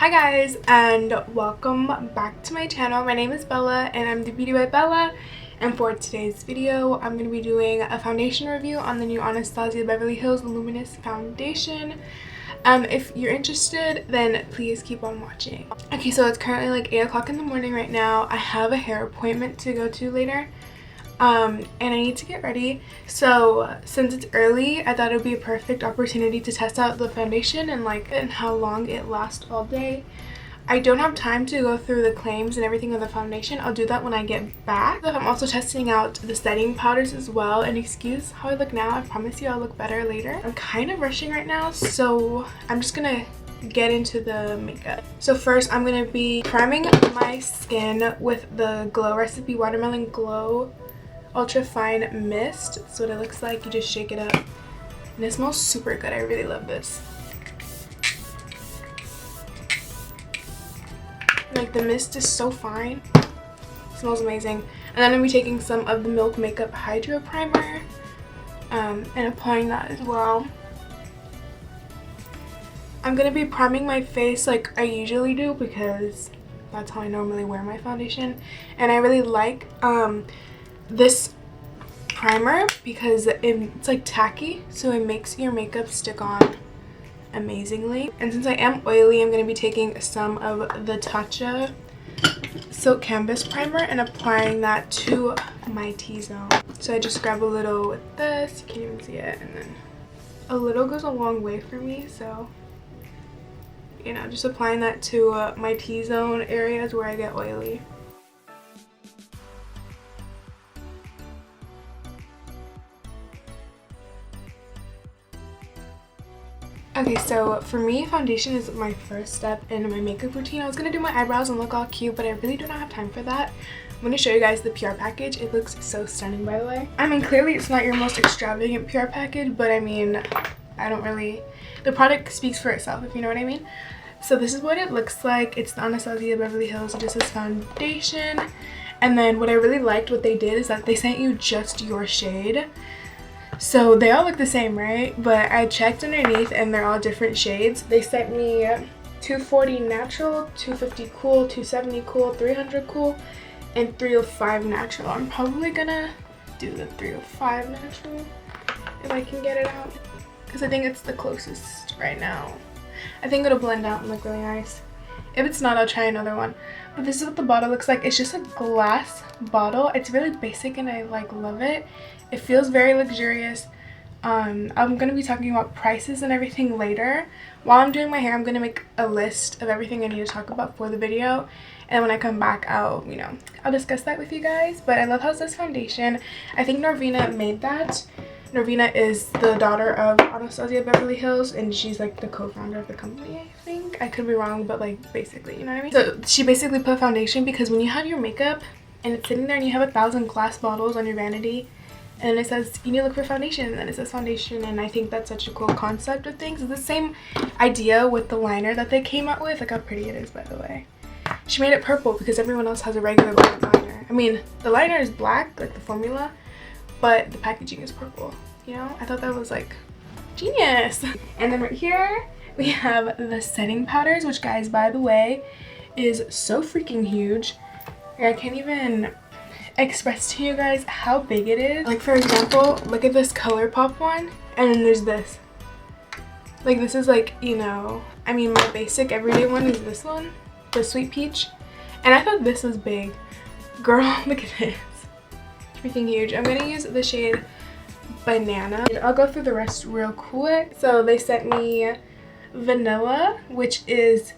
Hi guys, and welcome back to my channel. My name is Bella and I'm the Beauty by Bella, and for today's video I'm going to be doing a foundation review on the new Anastasia Beverly Hills Luminous foundation. If you're interested, then please keep on watching. Okay, so it's currently like 8 o'clock in the morning right now. I have a hair appointment to go to later. And I need to get ready, so since it's early I thought it would be a perfect opportunity to test out the foundation and how long it lasts all day. I don't have time to go through the claims and everything of the foundation. I'll do that when I get back. I'm also testing out the setting powders as well, and excuse how I look now, I promise you I'll look better later. I'm kind of rushing right now, so I'm just gonna get into the makeup. So first I'm gonna be priming my skin with the Glow Recipe Watermelon Glow Ultra Fine Mist. That's what it looks like. You just shake it up and it smells super good. I really love this. Like, the mist is so fine. It smells amazing. And then I'm gonna be taking some of the Milk Makeup Hydro Primer and applying that as well. I'm gonna be priming my face like I usually do because that's how I normally wear my foundation, and I really like this primer because it's like tacky, so it makes your makeup stick on amazingly. And since I am oily, I'm going to be taking some of the Tatcha Silk Canvas Primer and applying that to my T-zone. So I just grab a little with this, you can't even see it, and then a little goes a long way for me, so you know, just applying that to my T-zone areas where I get oily. Okay, so for me, foundation is my first step in my makeup routine. I was going to do my eyebrows and look all cute, but I really do not have time for that. I'm going to show you guys the PR package. It looks so stunning, by the way. I mean, clearly it's not your most extravagant PR package, but I mean, I don't really... The product speaks for itself, if you know what I mean. So this is what it looks like. It's the Anastasia Beverly Hills Just As foundation. And then what I really liked, what they did, is that they sent you just your shade. So they all look the same, right? But I checked underneath and they're all different shades. They sent me 240 natural, 250 cool, 270 cool, 300 cool, and 305 natural. I'm probably gonna do the 305 natural if I can get it out, because I think it's the closest right now. I think it'll blend out and look really nice. If it's not, I'll try another one. But this is what the bottle looks like. It's just a glass bottle. It's really basic and I love it. It feels very luxurious. I'm going to be talking about prices and everything later. While I'm doing my hair, I'm going to make a list of everything I need to talk about for the video. And when I come back, I'll discuss that with you guys. But I love how this foundation. I think Norvina made that. Norvina is the daughter of Anastasia Beverly Hills, and she's like the co-founder of the company, I think. I could be wrong, but like basically, you know what I mean? So she basically put foundation because when you have your makeup and it's sitting there and you have 1,000 glass bottles on your vanity and it says you need to look for foundation, and then it says foundation, and I think that's such a cool concept of things. It's the same idea with the liner that they came out with. Look how pretty it is, by the way. She made it purple because everyone else has a regular black liner. I mean, the liner is black, like the formula, but the packaging is purple. You know, I thought that was like genius. And then right here we have the setting powders, which, guys, by the way, is so freaking huge. I can't even express to you guys how big it is. Like, for example, look at this ColourPop one, and then there's this. Like, this is like, you know, I mean, my basic everyday one is this one, the Sweet Peach, and I thought this was big. Girl, look at this. Freaking huge. I'm gonna use the shade Banana. I'll go through the rest real quick. So they sent me Vanilla, which is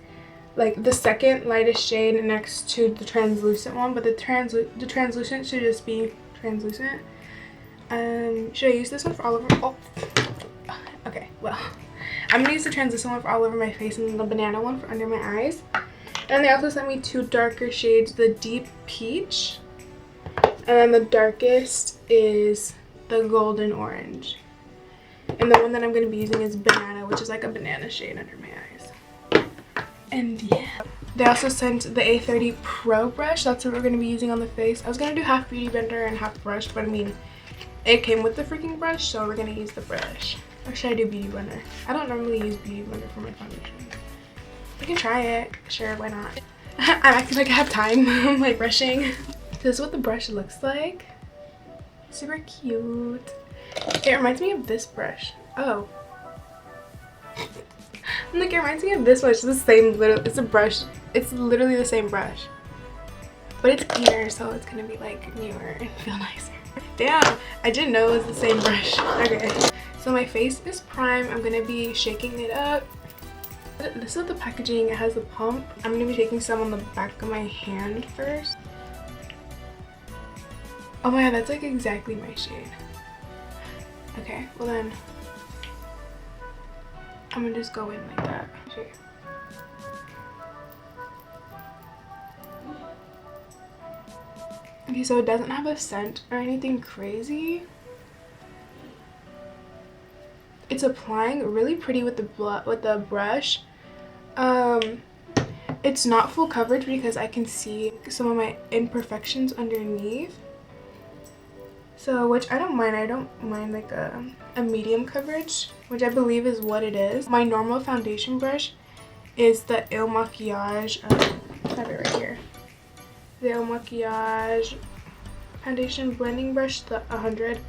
like the second lightest shade next to the translucent one, but the translucent should just be translucent. Should I use this one for all over? Oh, okay, well, I'm gonna use the translucent one for all over my face and then the banana one for under my eyes. And they also sent me two darker shades, the Deep Peach, and then the darkest is the Golden Orange. And the one that I'm going to be using is Banana, which is like a banana shade under my eyes. And yeah. They also sent the A30 Pro brush. That's what we're going to be using on the face. I was going to do half Beauty Blender and half brush, but I mean, it came with the freaking brush, so we're going to use the brush. Or should I do Beauty Blender? I don't normally use Beauty Blender for my foundation. We can try it. Sure, why not? I'm acting like I have time. I'm like rushing. This is what the brush looks like. Super cute. It reminds me of this brush. Oh. Like, it reminds me of this one. It's the same it's a brush. It's literally the same brush. But it's cleaner, so it's gonna be like newer and feel nicer. Damn, I didn't know it was the same brush. Okay. So my face is primed. I'm gonna be shaking it up. This is the packaging. It has a pump. I'm gonna be taking some on the back of my hand first. Oh my god, that's like exactly my shade. Okay, well then I'm gonna just go in like that. Okay, so it doesn't have a scent or anything crazy. It's applying really pretty with the brush. It's not full coverage because I can see some of my imperfections underneath. So, which I don't mind. I don't mind like a medium coverage, which I believe is what it is. My normal foundation brush is the Il Makiage. I have it right here. The Il Makiage foundation blending brush, the 100.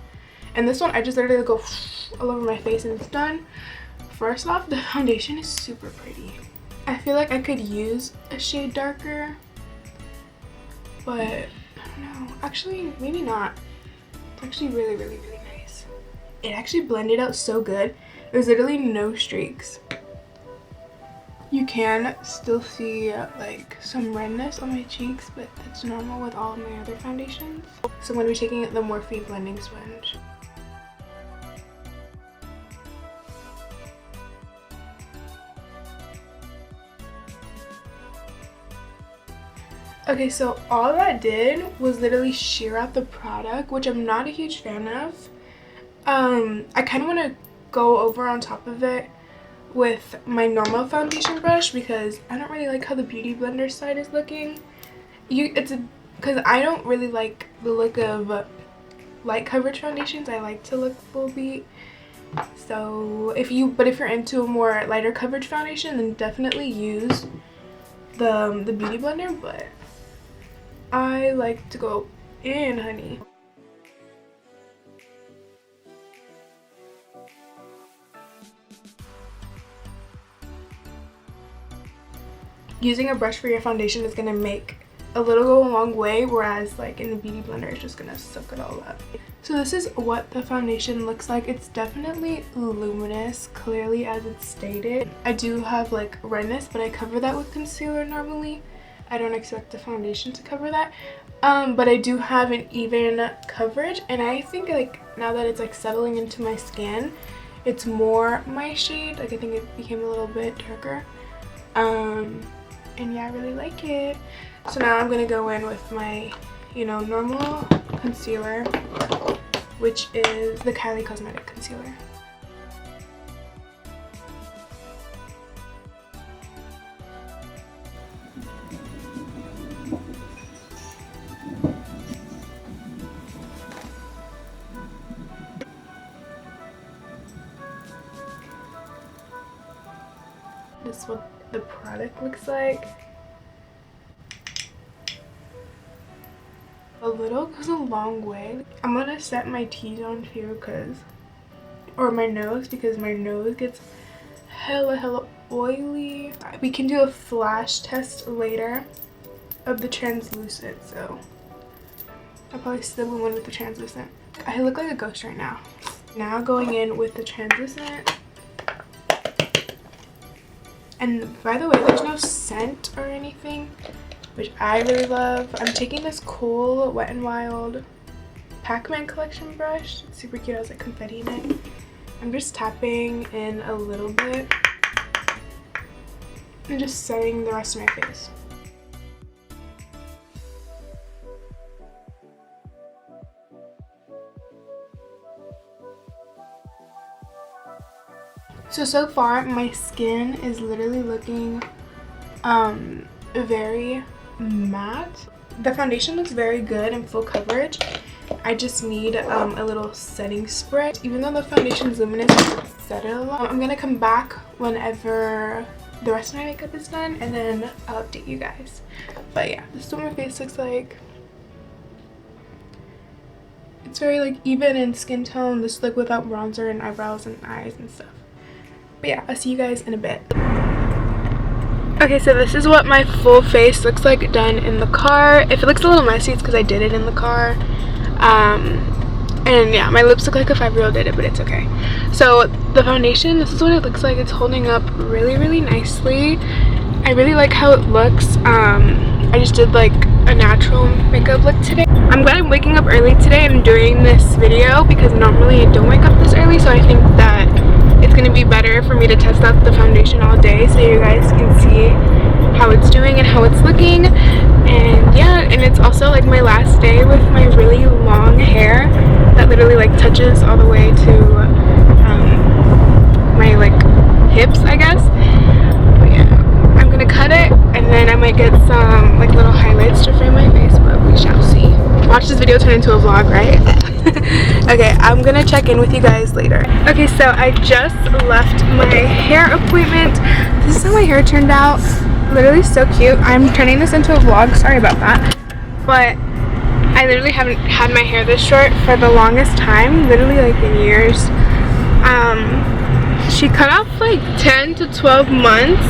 And this one, I just literally go all over my face and it's done. First off, the foundation is super pretty. I feel like I could use a shade darker, but I don't know. Actually, maybe not. It's actually really, really, really nice. It actually blended out so good. There's literally no streaks. You can still see like some redness on my cheeks, but that's normal with all of my other foundations. So I'm going to be taking the Morphe blending sponge. Okay, so all that did was literally sheer out the product, which I'm not a huge fan of. I kind of want to go over on top of it with my normal foundation brush because I don't really like how the Beauty Blender side is looking. Because I don't really like the look of light coverage foundations. I like to look full beat. So if you're into a more lighter coverage foundation, then definitely use the Beauty Blender, but I like to go in, honey. Using a brush for your foundation is going to make a long way, whereas like in the Beauty Blender it's just going to soak it all up. So this is what the foundation looks like. It's definitely luminous, clearly as it's stated. I do have like redness, but I cover that with concealer normally. I don't expect the foundation to cover that. But I do have an even coverage, and I think like now that it's like settling into my skin, it's more my shade. Like I think it became a little bit darker. And yeah, I really like it. So now I'm gonna go in with my, normal concealer, which is the Kylie Cosmetic concealer. This is what the product looks like. A little goes a long way. I'm gonna set my T-zone too, or my nose, because my nose gets hella oily. We can do a flash test later of the translucent, so I'll probably still go in with the translucent. I look like a ghost right now. Now going in with the translucent. And by the way, there's no scent or anything, which I really love. I'm taking this cool Wet n Wild Pac-Man collection brush. It's super cute. I was like confetti in it. I'm just tapping in a little bit and just setting the rest of my face. So far my skin is literally looking very matte. The foundation looks very good and full coverage. I just need a little setting spray. Even though the foundation is luminous, I set it a lot. I'm gonna come back whenever the rest of my makeup is done, and then I'll update you guys. But yeah, this is what my face looks like. It's very like even in skin tone. This is like without bronzer and eyebrows and eyes and stuff. But yeah, I'll see you guys in a bit. Okay, so this is what my full face looks like done in the car. If it looks a little messy, it's because I did it in the car. And yeah, my lips look like a 5-year-old did it, but it's okay. So the foundation, this is what it looks like. It's holding up really, really nicely. I really like how it looks. I just did like a natural makeup look today. I'm glad I'm waking up early today and doing this video because normally I don't wake up this early, so I think that it's going to be better for me to test out the foundation all day so you guys can see how it's doing and how it's looking. And yeah, and it's also like my last day with my really long hair that literally like touches all the way to my like hips, I guess. But yeah, I'm gonna cut it and then I might get some like little highlights to frame my face, but we shall see. Watch this video turn into a vlog, right? Okay, I'm gonna check in with you guys later. Okay, so I just left my hair appointment. This is how my hair turned out. Literally so cute. I'm turning this into a vlog, sorry about that. But I literally haven't had my hair this short for the longest time, literally like in years. She cut off like 10 to 12 months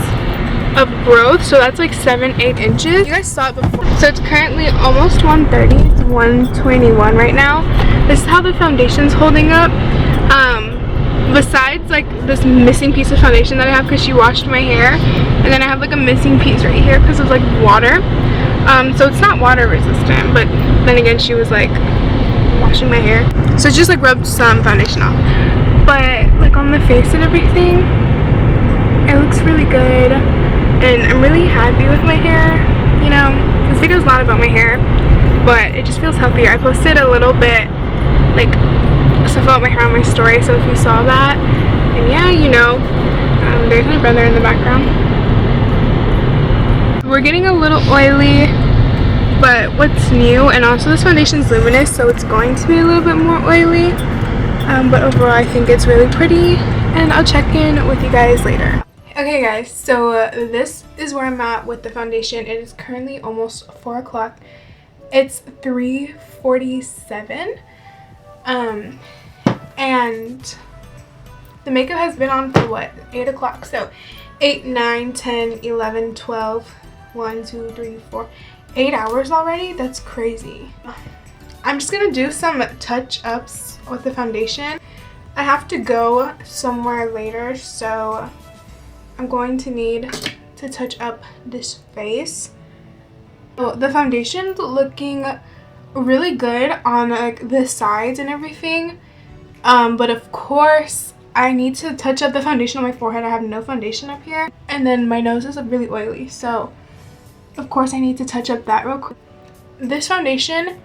of growth, so that's like 7-8 inches. You guys saw it before. So it's currently almost 130. It's 121 right now. This is how the foundation's holding up. Besides like this missing piece of foundation that I have because she washed my hair, and then I have like a missing piece right here because of like water. So it's not water resistant, but then again she was like washing my hair, so it just like rubbed some foundation off. But like on the face and everything, it looks really good, and I'm really happy with my hair. You know, this video is not about my hair, but it just feels healthier. I posted a little bit like stuff about my hair on my story, so if you saw that, and yeah, you know, there's my brother in the background. We're getting a little oily, but what's new, and also this foundation's luminous, so it's going to be a little bit more oily, but overall I think it's really pretty, and I'll check in with you guys later. Okay guys, so this is where I'm at with the foundation. It is currently almost 4 o'clock. It's 3:47. And the makeup has been on for what, 8 o'clock, so 8, 9, 10, 11, 12, 1, 2, 3, 4, 8 hours already. That's crazy. I'm just gonna do some touch-ups with the foundation. I have to go somewhere later, so I'm going to need to touch up this face. So the foundation's looking really good on like the sides and everything, but of course I need to touch up the foundation on my forehead. I have no foundation up here, and then my nose is really oily, so of course I need to touch up that real quick. This foundation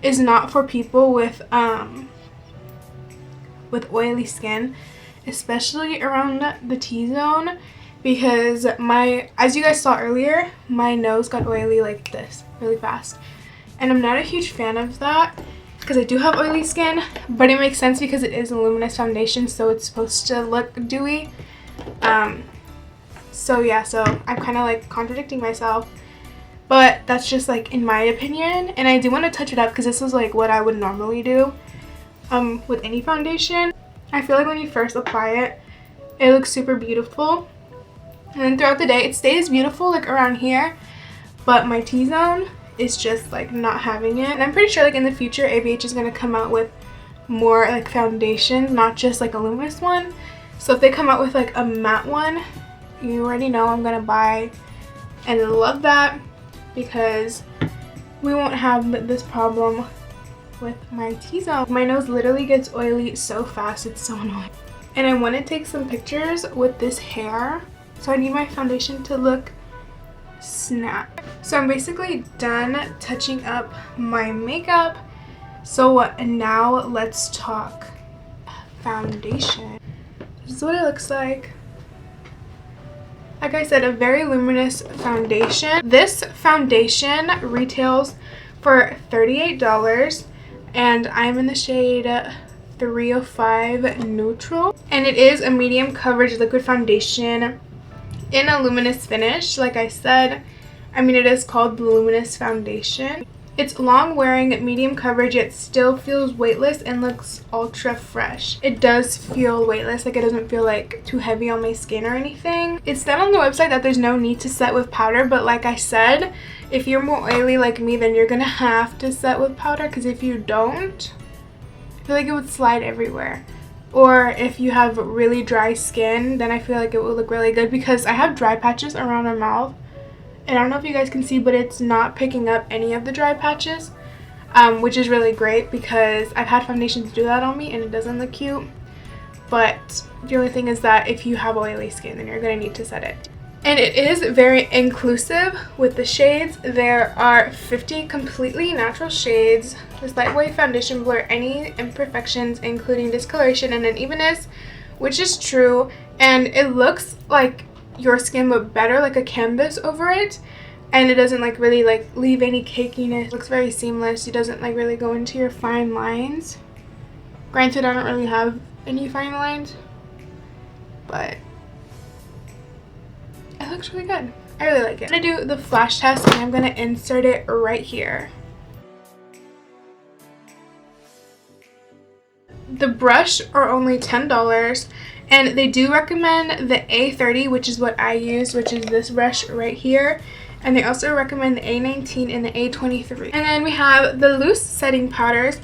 is not for people with oily skin, especially around the T-zone, because as you guys saw earlier, my nose got oily like this really fast. And I'm not a huge fan of that because I do have oily skin, but it makes sense because it is a luminous foundation, so it's supposed to look dewy. So yeah, so I'm kind of like contradicting myself, but that's just like in my opinion. And I do want to touch it up because this is like what I would normally do with any foundation. I feel like when you first apply it, it looks super beautiful, and then throughout the day it stays beautiful like around here, but my T-zone is just like not having it. And I'm pretty sure like in the future ABH is going to come out with more like foundations, not just like a luminous one. So if they come out with like a matte one, you already know I'm going to buy and love that, because we won't have this problem with my T-zone. My nose literally gets oily so fast, it's so annoying. And I want to take some pictures with this hair, so I need my foundation to look snap. So I'm basically done touching up my makeup, so now let's talk foundation. This is what it looks like. Like I said, a very luminous foundation. This foundation retails for $38, and I'm in the shade 305 Neutral, and it is a medium coverage liquid foundation in a luminous finish. Like I said, I mean, it is called the Luminous Foundation. It's long wearing, medium coverage, yet still feels weightless and looks ultra fresh. It does feel weightless, like it doesn't feel like too heavy on my skin or anything. It said on the website that there's no need to set with powder, but like I said, if you're more oily like me, then you're gonna have to set with powder, because if you don't, I feel like it would slide everywhere. Or if you have really dry skin, then I feel like it would look really good, because I have dry patches around my mouth. And I don't know if you guys can see, but it's not picking up any of the dry patches, which is really great, because I've had foundations do that on me and it doesn't look cute. But the only thing is that if you have oily skin, then you're going to need to set it. And it is very inclusive with the shades. There are 50 completely natural shades. This lightweight foundation will blur any imperfections, including discoloration and unevenness, which is true. And it looks like your skin but better, like a canvas over it, and it doesn't like really like leave any cakiness. It looks very seamless. It doesn't like really go into your fine lines. Granted, I don't really have any fine lines, but it looks really good. I really like it. I'm gonna do the flash test and I'm gonna insert it right here. The brush are only $10. And they do recommend the A30, which is what I use, which is this brush right here. And they also recommend the A19 and the A23. And then we have the loose setting powders,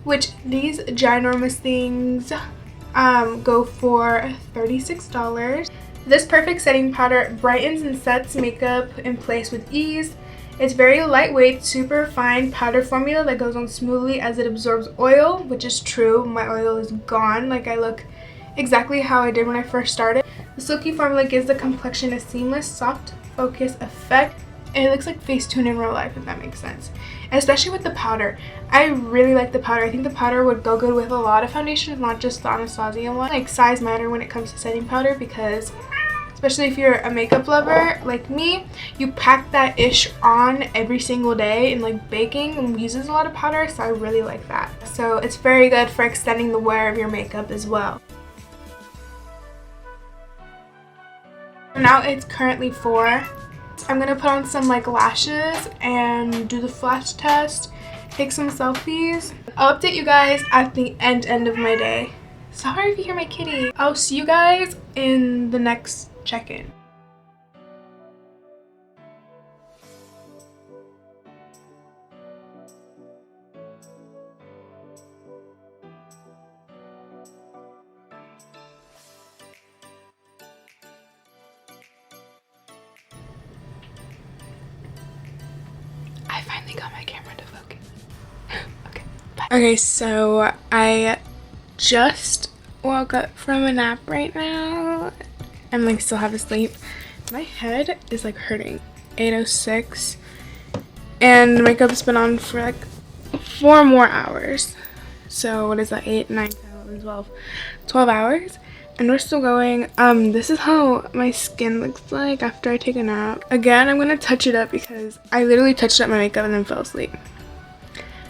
which these ginormous things go for $36. This perfect setting powder brightens and sets makeup in place with ease. It's very lightweight, super fine powder formula that goes on smoothly as it absorbs oil, which is true. My oil is gone. Like, I look exactly how I did when I first started. The silky formula gives the complexion a seamless, soft focus effect, and it looks like Facetune in real life, if that makes sense. And especially with the powder, I really like the powder. I think the powder would go good with a lot of foundations, not just the Anastasia one. Like, size matter when it comes to setting powder, because especially if you're a makeup lover like me, you pack that ish on every single day, and like baking uses a lot of powder, so I really like that. So it's very good for extending the wear of your makeup as well. Now it's currently 4. I'm gonna put on some like lashes and do the flash test, take some selfies. I'll update you guys at the end of my day. Sorry if you hear my kitty. I'll see you guys in the next check-in. I finally got my camera to focus. Okay, bye. Okay, so I just woke up from a nap right now. I'm like still half asleep. My head is like hurting. 8:06, and makeup's been on for like 4 more hours. So what is that? 8, 9, 10, 11, 12 hours. And we're still going. This is how my skin looks like after I take a nap. Again, I'm gonna touch it up because I literally touched up my makeup and then fell asleep.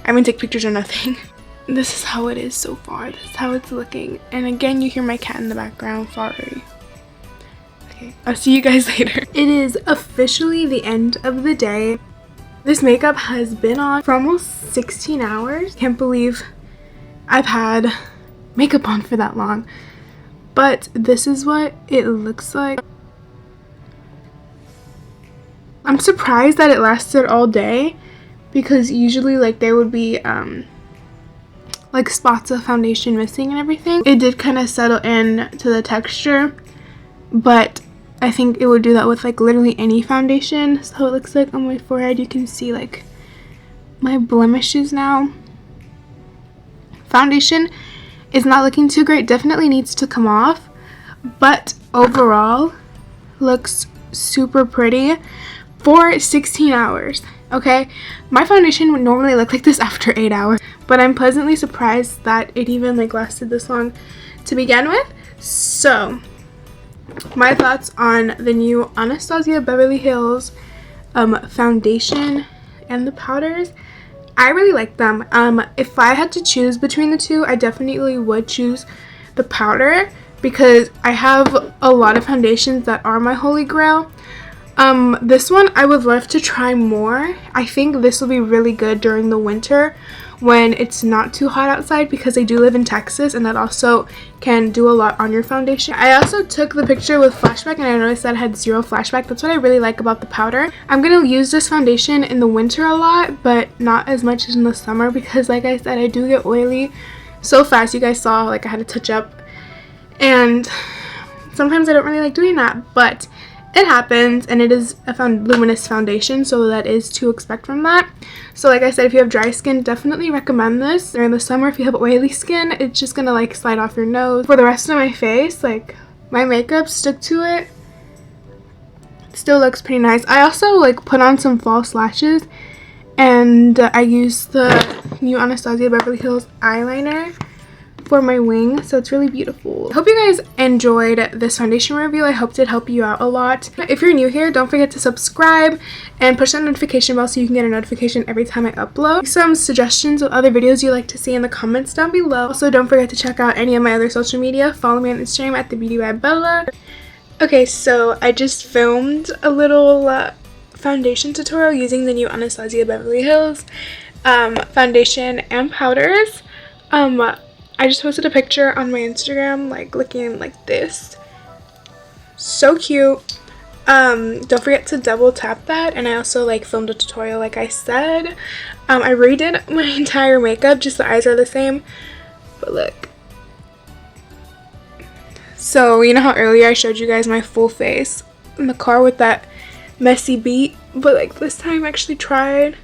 I didn't take pictures or nothing. This is how it is so far. This is how it's looking. And again, you hear my cat in the background. Sorry. Okay, I'll see you guys later. It is officially the end of the day. This makeup has been on for almost 16 hours. Can't believe I've had makeup on for that long. But this is what it looks like. I'm surprised that it lasted all day, because usually like there would be like spots of foundation missing and everything. It did kind of settle in to the texture, but I think it would do that with like literally any foundation. So it looks like on my forehead you can see like my blemishes now. Foundation is not looking too great. Definitely needs to come off, but overall looks super pretty for 16 hours. Okay, my foundation would normally look like this after 8 hours, but I'm pleasantly surprised that it even like lasted this long to begin with. So my thoughts on the new Anastasia Beverly Hills foundation and the powders. I really like them. If I had to choose between the two, I definitely would choose the powder, because I have a lot of foundations that are my holy grail. This one I would love to try more. I think this will be really good during the winter when it's not too hot outside, because I do live in Texas and that also can do a lot on your foundation. I also took the picture with flashback and I noticed that it had 0 flashback. That's what I really like about the powder. I'm gonna use this foundation in the winter a lot, but not as much as in the summer, because like I said, I do get oily so fast. You guys saw like I had to touch up, and sometimes I don't really like doing that, but it happens, and it is a luminous foundation, so that is to expect from that. So like I said, if you have dry skin, definitely recommend this. During the summer, if you have oily skin, it's just gonna like slide off your nose. For the rest of my face, like my makeup stuck to it. Still looks pretty nice. I also like put on some false lashes, and I used the new Anastasia Beverly Hills eyeliner for my wing, so it's really beautiful. I hope you guys enjoyed this foundation review. I hope it did help you out a lot. If you're new here, don't forget to subscribe and push that notification bell so you can get a notification every time I upload. Some suggestions of other videos you'd like to see in the comments down below. Also, don't forget to check out any of my other social media. Follow me on Instagram at @thebeautybybella. Okay, so I just filmed a little foundation tutorial using the new Anastasia Beverly Hills foundation and powders. I just posted a picture on my Instagram, like looking like this. So cute. Don't forget to double tap that. And I also like filmed a tutorial like I said. I redid my entire makeup, just the eyes are the same. But look. So you know how earlier I showed you guys my full face in the car with that messy beat? But like this time I actually tried.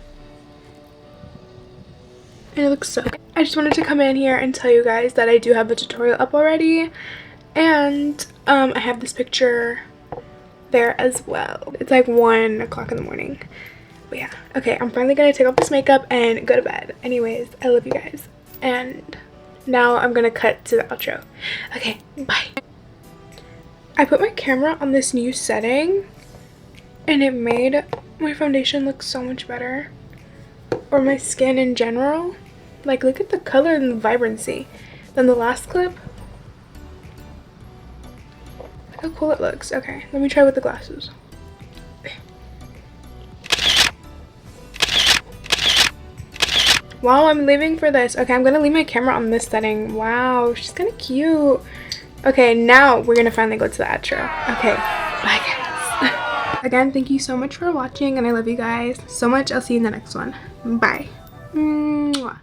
And it looks so good. I just wanted to come in here and tell you guys that I do have a tutorial up already, and I have this picture there as well. It's like 1 o'clock in the morning, but yeah. Okay, I'm finally gonna take off this makeup and go to bed. Anyways, I love you guys, and now I'm gonna cut to the outro. Okay, bye. I put my camera on this new setting and it made my foundation look so much better, or my skin in general. Like, look at the color and the vibrancy than the last clip. Look how cool it looks. Okay, let me try with the glasses. Wow, I'm leaving for this. Okay, I'm gonna leave my camera on this setting. Wow, she's kind of cute. Okay, now we're gonna finally go to the outro. Okay, bye guys. Again, thank you so much for watching, and I love you guys so much. I'll see you in the next one. Bye. Mwah.